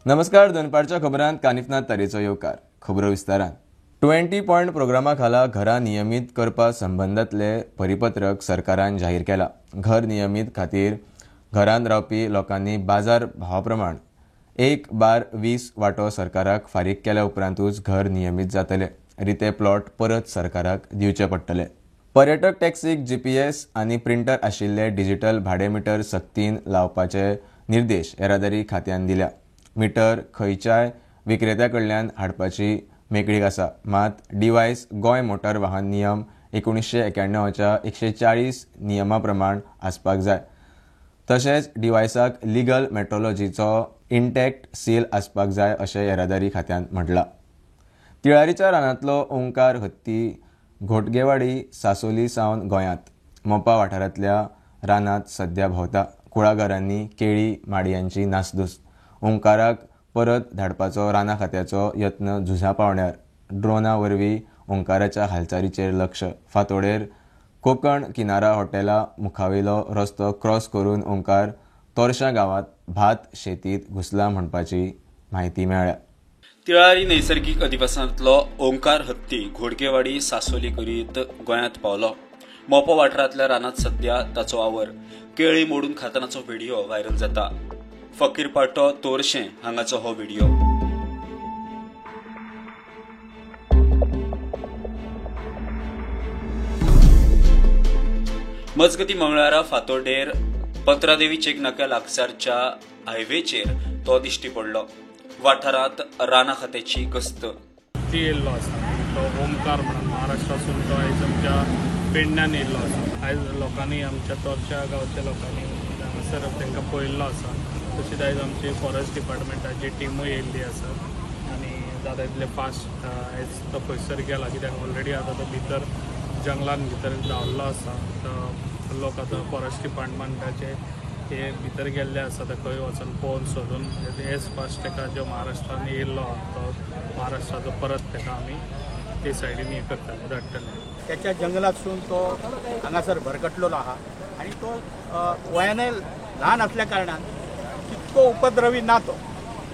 नमस्कार. दोनपारच्या खबरांत कानिफनाथ तारेचो येवकार. खबरो विस्तारान. 20 पॉइंट प्रोग्रामा खाला घरां नियमित करपा संबंधातले परिपत्रक सरकारान जाहीर केला. घर नियमित खातीर घरांत रावपी लोकांनी बाजार भावाप्रमाण 1/20 वांटो सरकाराक फारीक केल्या उपरांतूच घर नियमित जातले. रिते प्लॉट परत सरकाराक दिवचे पडटले. पर्यटक टॅक्सीक GPS आनी प्रिंटर आशिल्ले डिजिटल भाडे मिटर सक्तीन लावपाचे निर्देश येरादारी खात्यान दिल्या. मिटर खंयच्याय विक्रेत्या कडल्यान हाडपाची मेकळीक आसा, मात डिव्हायस गोंय मोटार वाहन नियम 1991च्या 140 नियमा प्रमाण आसपाक जाय. तशेंच डिव्हायसाक लिगल मेट्रोलॉजीचो इंटॅक्ट सील आसपाक जाय अशें येरादारी खात्यान म्हटलां. तिळारीच्या रानांतलो ओंकार हत्ती घोटगेवाडी सासोली सावन गोंयांत मोपा वाठारांतल्या रानांत सध्या भोंवता. कुळागरांनी केळी माडयांची नासधूस. ओंकाराक परत धाडपाचो राना खात्याचो यत्न झुजा पावण्यार ड्रोना वरवीं ओंकाराच्या हालचालीचेर लक्ष. फांतोडेर कोकण किनारा हॉटेला मुखावेलो रस्तो क्रॉस करून ओंकार तोरशा गांवांत भात शेतीत घुसला म्हणपाची म्हायती मेळ्ळ्या. तिळारी नैसर्गिक अधिवासांतलो ओंकार हत्ती घोडगेवाडी सासोली करीत गोंयांत पावलो. मोपो वाठारांतल्या रानांत सध्या ताचो आवर. केळी मोडून खातानाचो व्हिडिओ व्हायरल जाता. फकीरपाटो तोरशें हांगाचो हो व्हिडिओ. मजगती मंगळारा फातोर्डेर पंत्रादेवी चेक नाक्या लागसारच्या हायवेचेर तो दिश्टी पडलो. वाठारांत राना खात्याची गस्त. ती येयल्लो आसा तो ओमकार म्हणून महाराष्ट्रासून तो आयज आमच्या पेडण्यान येयल्लो आसा. आयज लोकांनी आमच्या तोरच्या गांवच्या लोकांनी हांगासर तांकां पळयल्लो आसा. तशीच आयज आमची फॉरेस्ट डिपार्टमेंटाची टिमूय येयल्ली आसा आनी जाता तितले फास्ट आयज तो खंयसर गेला कित्याक ऑलरेडी आतां तो भितर जंगलान भितर धांवल्लो आसा. तो लोक आतां फॉरेस्ट डिपार्टमेंटाचे हे भितर गेल्ले आसा ते खंय वचून पळोवन सोदून एज फास्ट ताका जो महाराष्ट्रान येयल्लो तो महाराष्ट्राचो परत ताका आमी ते सायडीन हे करतले धाडटले. त्याच्या जंगलातसून तो हांगासर भरकटलेलो आहा आनी तो वयानय ल्हान असल्या कारणान तितको उपद्रवी ना तो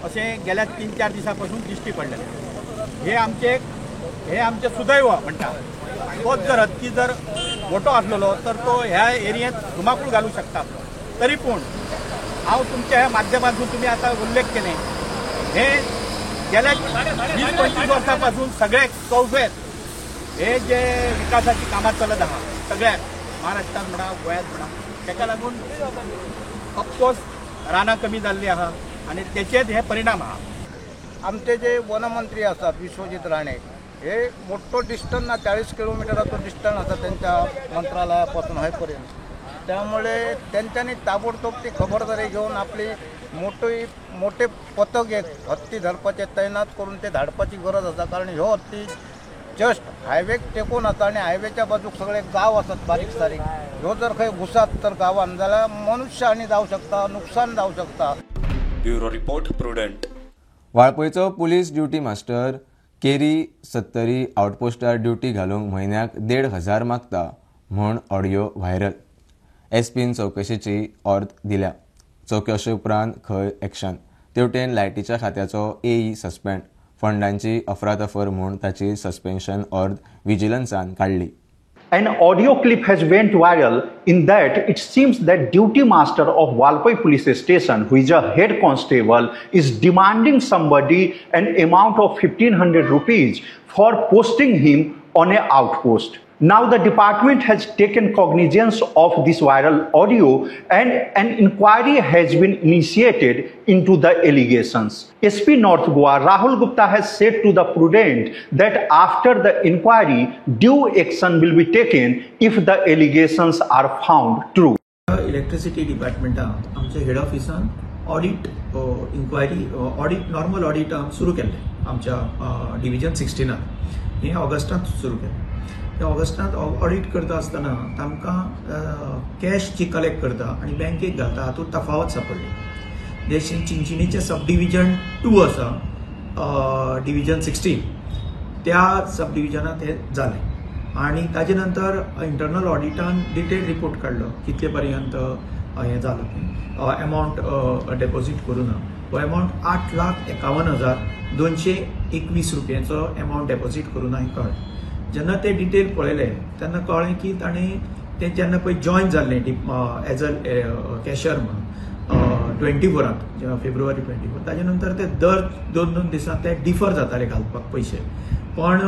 अशें गेल्या 3-4 दिसां पासून दिश्टी पडलेलें. हे आमचे सुदैव म्हणटा. तोच जर हत्ती जर मोठो आसलेलो तर तो ह्या एरियेंत धुमाकूळ घालूं शकता. तरी पूण हांव तुमच्या ह्या माध्यमांतून तुमी आतां उल्लेख केले हे गेल्या 20-25 वर्सां पासून सगळे चौफेर हे जे विकासाची कामां चलत आहा सगळ्याक महाराष्ट्रात म्हणा गोंयांत म्हणा ताका लागून ऑफकोर्स रानां कमी जाल्ली आहा आनी तेचेच हे परिणाम आहा. आमचे जे वनमंत्री असतात विश्वजित राणे हे मोठो डिस्टन्स ना 40 किलोमीटराचो डिस्टन्स आसा त्यांच्या मंत्रालयापासून हयपर्यंत. त्यामुळे त्यांच्यानी ताबडतोब ती खबरदारी घेऊन आपली मोठे पथक एक हत्ती धरपाचे तैनात करून ते धाडपाची गरज आसा. कारण ह्यो हत्ती जस्ट हायवेक टेकून आसा आनी हायवेच्या बाजूक सगळे गांव आसात बारीक सारीक. ह्यो जर खंय घुसात तर गांवांत जाल्यार मनुष्य हानी जावं शकता, नुकसान जावं शकता. Bureau report Prudent. वाळपयचो पुलीस ड्युटी मास्टर केरी 70 आउटपोस्टार ड्युटी घालूंक म्हयन्याक 1,500 मागता म्हूण ऑडियो व्हायरल. एसपीन चवकशेची ऑर्द दिल्या. चवकशे उपरांत खंय एक्शन. तेवटेन लायटीच्या खात्याचो AE सस्पेंड. फंडांची अफरातफर म्हूण ताची सस्पेन्शन ऑर्द विजिलन्सान काडली. An audio clip has went viral. In that, it seems that duty master of Walpai Police Station, who is a head constable, is demanding somebody an amount of 1,500 rupees for posting him on an outpost. Now the department has taken cognizance of this viral audio and an inquiry has been initiated into the allegations. SP North Goa Rahul Gupta has said to the Prudent that after the inquiry, due action will be taken if the allegations are found true. Electricity डिपार्टमेंटान आमच्या head ऑफिसान audit inquiry audit normal audit सुरू केल्लें आमच्या division 16 हे ऑगस्टांत सुरू केलें. त्या ऑगस्टांत ऑडिट करता आसतना तांकां कॅश जी कलेक्ट करता आनी बँकेक घालता हातूंत तफावत सापडली. जे चिंचिणीचे सब डिव्हिजन 2 आसा डिव्हिजन 16 त्या सब डिव्हिजनांत हे जालें आनी ताजे नंतर इंटरनल ऑडिटान डिटेल रिपोर्ट काडलो कितले पर्यंत हें जालां अमावंट डेपॉझिट करूं ना. हो अमावंट 8,51,221 रुपयांचो अमावंट डेपॉझिट करून हांवें कळ्ळें. जेन्ना ते डिटेल पळयले तेन्ना कळ्ळें की ताणें ते जेन्ना पळय जॉयन जाल्लें एज अ कॅशियर म्हणून 24 फेब्रुवारी 24 ताजे नंतर ते दर 2-2 दिसां ते डिफर जाताले घालपाक पयशे, पण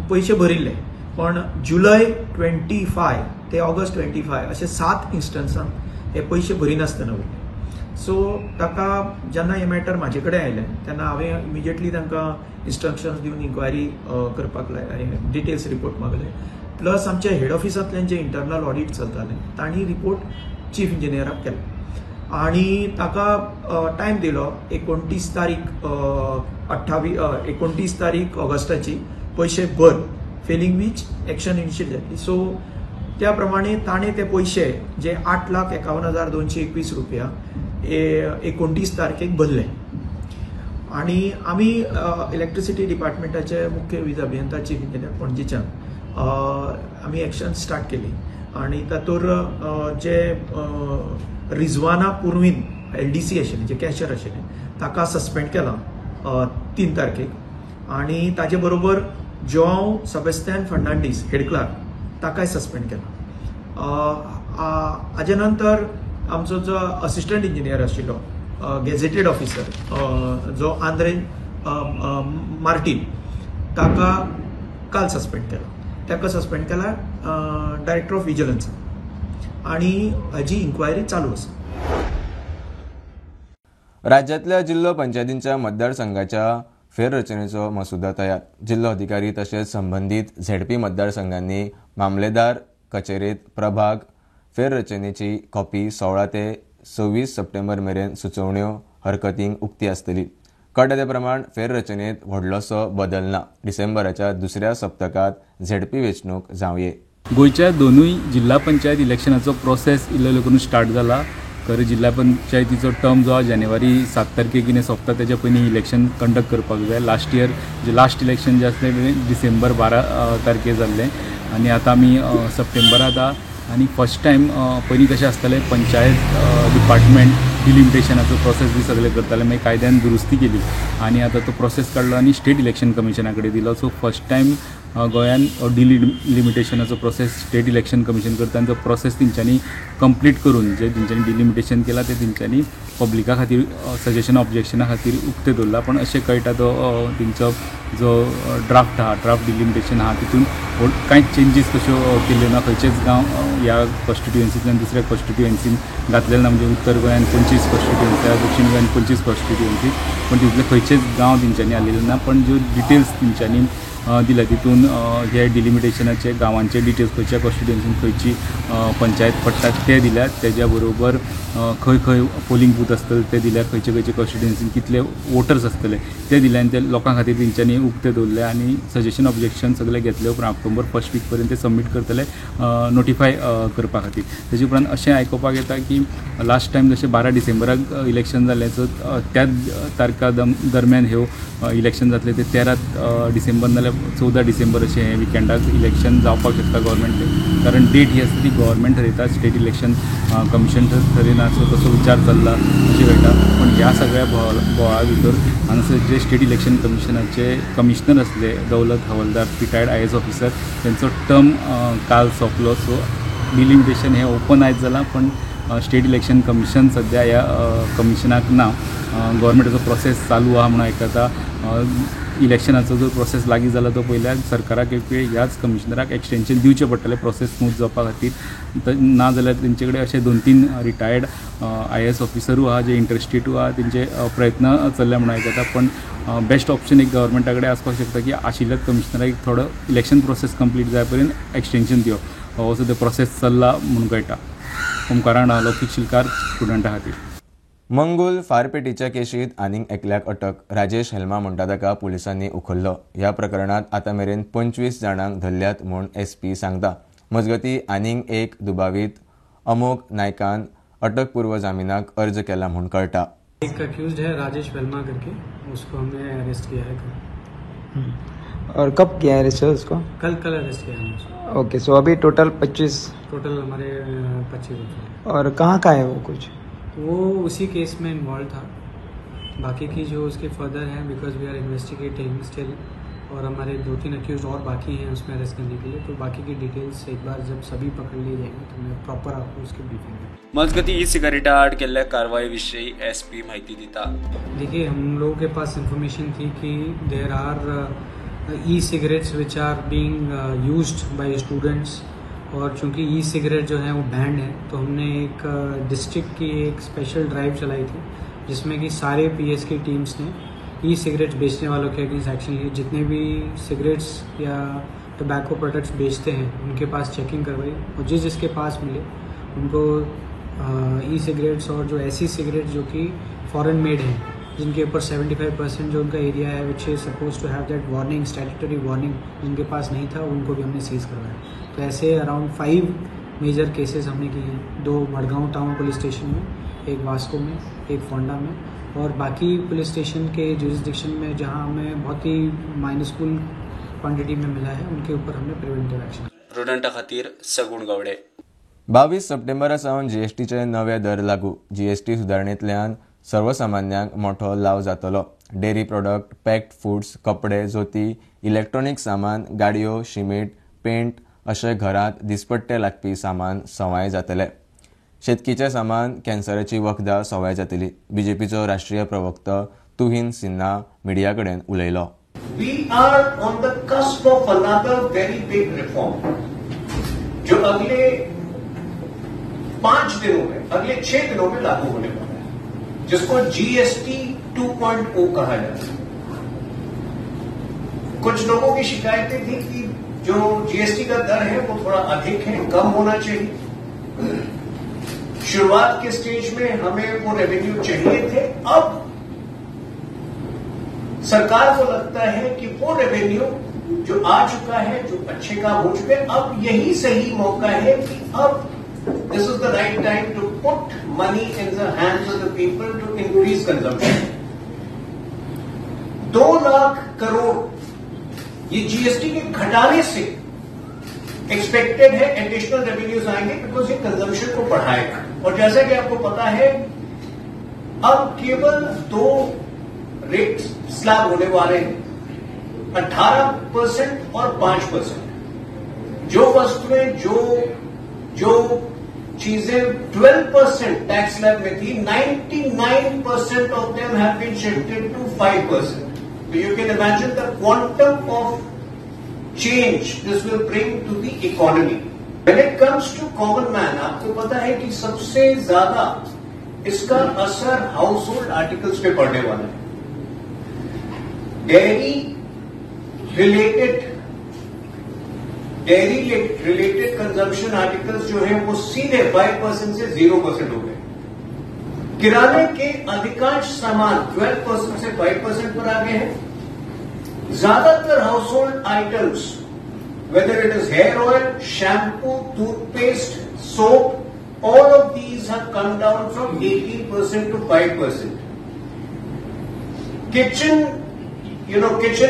पयशे भरिल्ले. पण जुलय 25 ते ऑगस्ट 25 अशे 7 इन्स्टन्सान हे पयशे भरिनासतना उरले. सो ताका जेन्ना हे मॅटर म्हाजे कडेन आयलें तेन्ना हांवें इमिजिएटली तांकां इन्स्ट्रक्शन्स दिवन इन्क्वायरी करपाक डिटेल्स रिपोर्ट मागले. प्लस आमच्या हेड ऑफिसांतल्यान जे इंटरनल ऑडिट चलतालें तांणी रिपोर्ट चीफ इंजिनियराक केलो आणि ताका टायम दिलो 29 तारीख ऑगस्टाची पयशे भर, फेलिंग वीच एक्शन इनिशिएट जातली. सो त्या प्रमाणे ताणें ते पयशे जे 8,51,221 रुपया 29 तारखेक भरले. आणि आमी इलेक्ट्रिसिटी डिपार्टमेंटाचे मुख्य वीज अभियंता चीफ इंजिनियर पणजीच्यान आमी एक्शन स्टार्ट केली आणि तातूंत जे रिजवाना पुर्वीन LDC आशिल्ले जे कॅशियर आशिल्ले ताका सस्पेंड केला 3 तारखेक आणि ताजे बरोबर जोआव सेबेस्टियन फर्नांडीस हेड क्लार्क ताकाय सस्पेंड केला. हाजे नंतर आमचो जो असिस्टंट इंजिनियर आशिल्लो गॅझेटेड ऑफिसर जो आंद्रे मार्टीन ताका काल सस्पेंड केला. ताका सस्पेंड केला डायरेक्टर ऑफ विजिलन्स आणि हाजी इन्क्वायरी चालू आसा. राज्यातल्या जिल्लो पंचायतींच्या मतदारसंघाच्या फेररचनेचो मसुदा तयार. जिल्लो अधिकारी तशेंच संबंधित ZP मतदारसंघांनी मामलेदार कचेरेत प्रभाग फेररचनेची कॉपी 16 ते 26 सप्टेंबर मेरेन सुचोवण्यो हरकतींक उक्ती आसतली. कळटा ते प्रमाण फेररचनेत व्हडलोसो बदल ना. डिसेंबराच्या दुसऱ्या सप्तकात ZP वेंचणूक जावये. गोयच्या दोनूय जिल्हा पंचायत इलेक्शनाचो प्रोसेस इल्लो करून स्टार्ट जाला. खरें जिल्हा पंचायतीचो टर्म जो जानेवारी 7 तारखेक कितें सोंपता तेच्या पयलीं इलेक्शन कंडक्ट करपाक जाय. लास्ट इयर जे लास्ट इलेक्शन जे आसलें डिसेंबर 12 तारखेक जाल्लें आनी आतां आमी सप्टेंबरांत आहा. आनी फर्स्ट टायम पयलीं कशें आसतालें पंचायत डिपार्टमेंट डिलिमिटेशनाचो प्रोसेस बी सगळें करताले, मागीर कायद्यान दुरुस्ती केली आनी आतां तो प्रोसेस काडलो आनी स्टेट इलेक्शन कमिशना कडेन दिलो. सो फर्स्ट टायम गोंयान डिलिमिटेशनाचो प्रोसेस स्टेट इलेक्शन कमिशन करता आनी तो प्रोसेस तेंच्यांनी कंप्लीट करून जे तेंच्यांनी डिलिमिटेशन केलां ते तेंच्यांनी पब्लिका खातीर सजेशन ऑब्जेक्शना खातीर उक्तें दवरला. पण अशें कळटा तो तेंचो जो ड्राफ्ट आहा ड्राफ्ट डिलिमिटेशन आहा तितून कांयच चेंजीस तश्यो केल्ल्यो ना. खंयचेच गांव ह्या कॉन्स्टिट्युएन्सींतल्यान दुसऱ्या कॉन्स्टिट्युएन्सीन घातलेले ना. म्हणजे उत्तर गोंयान 25 कॉन्स्टिट्युएन्सी आहा, दक्षिण गोंयान 25 कॉन्स्टिट्युएन्सी, पण तितले खंयचेच गांव तेंच्यांनी आलेले ना. पण ज्यो डिटेल्स तेंच्यांनी दिल्या तितून हे डिलिमिटेशनाचे गांवांचे डिटेल्स खंयच्या कॉन्स्टिट्युएन्सीन खंयची पंचायत पडटा ते दिल्यात. तेज्या बरोबर खंय खंय पोलिंग बूथ आसतले ते दिल्यात, खंयचे कॉन्स्टिट्युएन्सीन कितले वोटर्स आसतले ते दिले आनी ते लोकां खातीर तेंच्यांनी उक्ते दवरले आनी सजेशन ऑब्जेक्शन सगळे घेतले उपरांत ऑक्टोबर फर्स्ट वीक पर्यंत ते सबमीट करतले नोटिफाय करपा खातीर. तेजे उपरांत अशें आयकुपाक येता की लास्ट टायम जशें 12 डिसेंबराक इलेक्शन जालें सो त्याच तारखा दरम्यान ह्यो इलेक्शन जातले ते 13 डिसेंबर नाल्यार 14 डिसेंबर अशें विकेंडाक इलेक्शन जावपाक शकता गव्हर्मेंट, कारण डेट ही आसता ती गव्हर्मेंट ठरयता, स्टेट इलेक्शन कमिशन ठरयना. सो तसो विचार चल्ला अशें कळटा. पण ह्या सगळ्या बोवाळा भितर हांगासर जे स्टेट इलेक्शन कमिशनाचे कमिशनर आसले दौलत हवालदार रिटायर्ड IAS ऑफिसर तेंचो टर्म काल सोंपलो. सो डिलिमिटेशन हें ओपन आयज जालां, पण स्टेट इलेक्शन कमिशन सद्या ह्या कमिशनाक ना. गव्हर्मेंटाचो प्रोसेस चालू आहा म्हणून आयकता. इलेक्शनाचो जो प्रोसेस लागीं जाला तो पयल्यार सरकाराक एक वेळ ह्याच कमिशनराक एक्सटेंशन दिवचें पडटलें प्रोसेस स्मूथ जावपा खातीर. नाजाल्यार तेंचे कडेन अशे 2-3 रिटायर्ड IAS ऑफिसरूय आहा जे इंटरेस्टेडूय आहा, तेंचे प्रयत्न चल्ले म्हणून आयकता. पण बेस्ट ऑप्शन एक गव्हर्मेंटा कडेन आसपाक शकता की आशिल्ल्याच कमिशनराक थोडो इलेक्शन प्रोसेस कंप्लीट जाय पर्यंत एक्सटेंशन दिवप. असो ते प्रोसेस चल्ला म्हणून कळटा. ओमकारान लौकीक शिलकार स्टुडंटा खातीर. मंगूल फारपेटीच्या केशीत आनीक एकल्याक अटक. राजेश हेल्मा म्हणटा ताका पुलिसांनी उखल्लो. ह्या प्रकरणात आतां मेरेन 25 जाणांक धरल्यात म्हूण SP सांगता. मजगतीं आनीक एक दुबावीत अमोग नायकान अटकपूर्व जामिनाक अर्ज केला म्हूण कळटा. एक अक्यूज्ड है राजेश वेल्मा करके, उसको हमने अरेस्ट किया है. और कब किया अरेस्ट उसको? कल अरेस्ट किया है. ओके, सो अभी टोटल 25? टोटल हमारे 25 होते हैं. और कहाँ का है वो कुछ? वो उसी केस में इन्वॉल्व था बाकी की जो उसके फर्दर हैं, because we are investigating still, और हमारे 2-3 अक्यूज और बाकी हैं उसमें अरेस्ट करने के लिए, तो बाकी की डिटेल्स एक बार जब सभी पकड़ लिए जाएंगे तो मैं प्रॉपर आपको उसकी ब्रीफिंग दूँ। मजगती ई सिगारेटा आड केल्ल्या कारवाई विषयी SP माहिती दिता। देखिए, हम लोगों के पास इंफॉर्मेशन थी कि there are e cigarettes which are being used by students, और चूंकि ई सिगरेट जो है वो बैंड है, तो हमने एक डिस्ट्रिक्ट की एक स्पेशल ड्राइव चलाई थी जिसमें कि सारे PS की टीम्स ने ई सिगरेट्स बेचने वालों के अगेंस्ट एक्शन लिए। जितने भी सिगरेट्स या टबैको प्रोडक्ट्स बेचते हैं उनके पास चेकिंग करवाई, और जिसके पास मिले उनको ई सिगरेट्स और जो ऐसी सिगरेट जो कि फॉरेन मेड हैं, जिनके ऊपर 75% जो उनका एरिया है which is suppose to have that warning, statutory warning, जिनके पास नहीं था उनको भी हमने सीज करवाया। तो ऐसे अराउंड 5 मेजर केसेस हमने किए हैं, 2 मडगांव टाउन पुलिस स्टेशन में, एक वास्को में, एक फोंडा में, और बाकी पुलिस स्टेशन के जुरिस्डिक्शन में जहां हमें बहुत ही माइनस्कूल क्वांटिटी में मिला है उनके ऊपर हमने प्रिव्हेंटिव्ह एक्शन। प्रुडंटा खातीर सगुण गावडे। 22 सप्टेंबरा सावन GSTचे नवे दर लागू। GST सुदारणेंतल्यान सर्वसामान्यांक मोठो लाव जातलो। डेरी प्रोडक्ट, पॅक्ड फूड्स, कपडे, जोती, इलेक्ट्रॉनिक सामान, गाडयो, शिमीट, पेंट अशें घरांत दिसपट्टे लागपी सामान सवाय जातले। शेतकीचें सामान, कॅन्सराची वखदां सवाय जातली। BJPचो राष्ट्रीय प्रवक्ता तुहीन सिन्हा मीडिया कडेन उलयलो। We are on the cusp of another very big reform, जो अगले 5 दिनों में, अगले 6 दिनों में लागू होने वाला है, जिसको GST 2.0 कहा जाता है। कुछ लोगों की शिकायतें थी कि जो GST का दर है वो थोड़ा अधिक है, कम होना चाहिए। शुरुआत के स्टेज में हमें वो रेवेन्यू चाहिए थे। अब सरकार को लगता है कि वो रेवेन्यू जो आ चुका है, जो अच्छे काम हो चुके हैं, अब यही सही मौका है कि अब this is the right time to put money in the hands of the people to increase consumption. 2 lakh crore ये GST के घटाने से एक्सपेक्टेड है एडिशनल रेवेन्यूज आएंगे, बिकॉज ये कंजम्पशन को बढ़ाएगा। और जैसा कि आपको पता है, अब केवल 2 रेट स्लैब होने वाले हैं, 18% और 5%। जो वस्तुएं, जो चीजें 12% टैक्स स्लैब में थी, 99% of them have been shifted to 5%। So you can imagine the quantum of change this will bring to the economy. When it comes to common man, आपको पता है कि सबसे ज्यादा इसका असर हाउसहोल्ड आर्टिकल्स पे पड़ने वाला है। डेयरी रिलेटेड कंजम्पशन आर्टिकल्स जो है वो सीधे 5% से 0% हो गए। किराने के अधिकांश सामान 12% से 5% पर आ गए हैं। ज्यादातर household items, whether it is hair oil, shampoo, toothpaste, soap, all of these have come down from 18% to 5%. Kitchen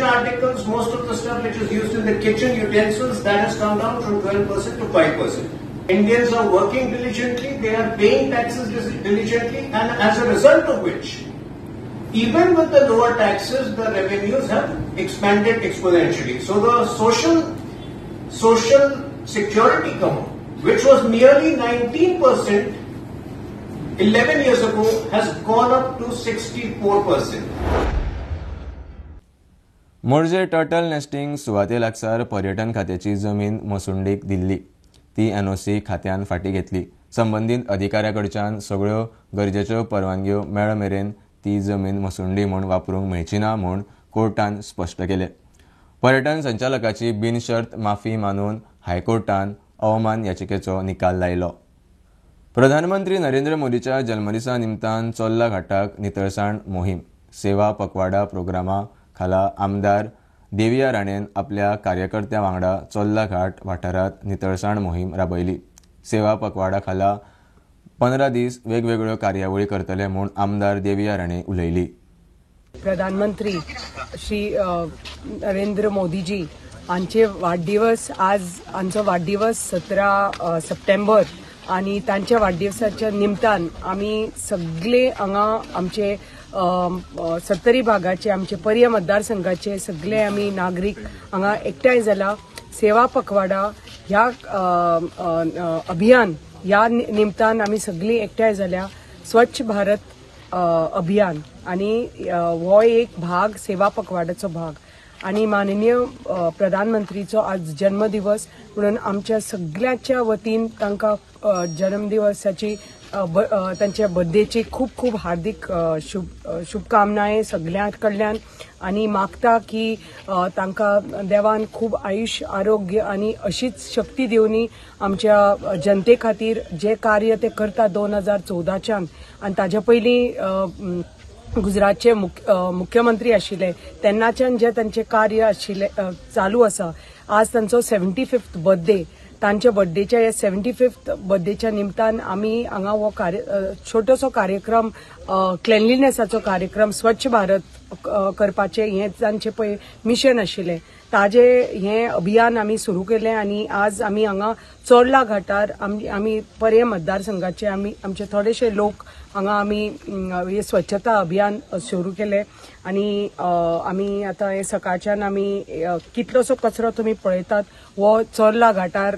articles, most of the stuff which is used in the kitchen, utensils, that has come down from 12% to 5%. Indians are working diligently, they are paying taxes diligently, and as a result of which, even with the lower taxes, the revenues have expanded exponentially. So the social security income, which was nearly 19% 11 years ago, has gone up to 64%. Morjim turtle nesting सुवाते लागसार पर्यटन खात्याची जमीन मसुंडीक दिल्ली। ती NOC खात्यान फाटी घेतली। संबंधीत अधिकाऱ्याकडच्यान सगळ्यो गरजेच्यो परवानग्यो मेळ मेरेन ती जमीन मसुंडी म्हूण वापरूंक मेळची ना म्हूण कोर्टान स्पश्ट केले। पर्यटन संचालकाची बिनशर्त माफी मानून हायकोर्टान अवमान याचिकेचो निकाल लायलो। प्रधानमंत्री नरेंद्र मोदीच्या जल्मदिसा निमतान चोल्ला घाटाक नितळसाण मोहीम सेवा पखवाडा प्रोग्रामा खाला आमदार देविया राणेन आपल्या कार्यकर्त्यां वांगडा चोल्ला घाट वाठारांत नितळसाण मोहीम राबयली। सेवा पखवाडा खाला 15 दीस वेगवेगळ्यो कार्यावळी करतले म्हूण आमदार देविया राणे उलयली। प्रधानमंत्री श्री नरेंद्र मोदीजी हांचे वाडदिवस, आज हांचो वाडदिवस 17 सप्टेंबर, आणि तांच्या वाडदिवसाच्या निमतान आमी सगळे हांगा आमचे 70 भागाचे आमचे पर्य मतदारसंघाचे सगळे आमी नागरीक हांगा एकठांय जाला. सेवा पखवाडा ह्या अभियान ह्या निमतान आमी सगळीं एकठांय जाल्या. स्वच्छ भारत अभियान आणि हो एक भाग सेवा पखवाड्याचो भाग आणि माननीय प्रधानमंत्रीचो आज जन्मदिवस म्हणून आमच्या सगळ्यांच्या वतीन तांकां जन्मदिवसाची तांच्या बर्थडेची खूप खूप हार्दिक शुभकामनाएं सगळ्यां कडल्यान आणि मागता की तांकां देवान खूब आयुष्य आरोग्य आणि अशीच शक्ती दिवनी आमच्या जनते खातीर जे कार्य ते करता 2014च्यान आणि ताज्या पयलीं गुजरातचे मुख्यमंत्री आशिल्ले तेन्नाच्यान जे तांचे कार्य आशिल्ले चालू आसा. आज तांचो 75th बर्थडे. तांच्या बर्थडेच्या या 75th बर्थडेच्या निमतान आमी हांगा हो छोटोसो कार्यक्रम क्लेनलीनेसाचो कार्यक्रम स्वच्छ भारत करपाचे हे तांचे पळय मिशन आशिल्लें ताजे हे अभियान आमी सुरू केलें आणि आज आमी हांगा चोरला घाटार आमी पर्य मतदारसंघाचे आमचे थोडेशे लोक हांगा आमी हे स्वच्छता अभियान सुरू केले आणि आमी आतां हे सकाळच्यान आमी कितलोसो कचरो तुमी पळयतात हो चोरला घाटार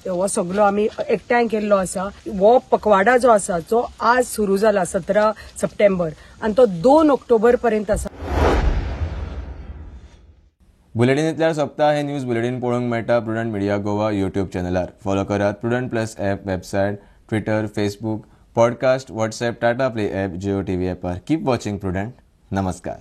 हो सगळो आमी एकठांय केल्लो आसा. हो पखवाडा जो आसा तो आज सुरू जाला 17 सप्टेंबर आणि तो 2 ऑक्टोबर पर्यंत आसा. बुलेटिनींतल्यार सोंपता हे न्यूज बुलेटिन पळोवंक मेळटा प्रुडंट मिडिया गोवा यूट्यूब चॅनलार. फॉलो करात Prudent plus app website Twitter Facebook podcast WhatsApp Tata play app Jio TV ॲपार. Keep watching Prudent. नमस्कार.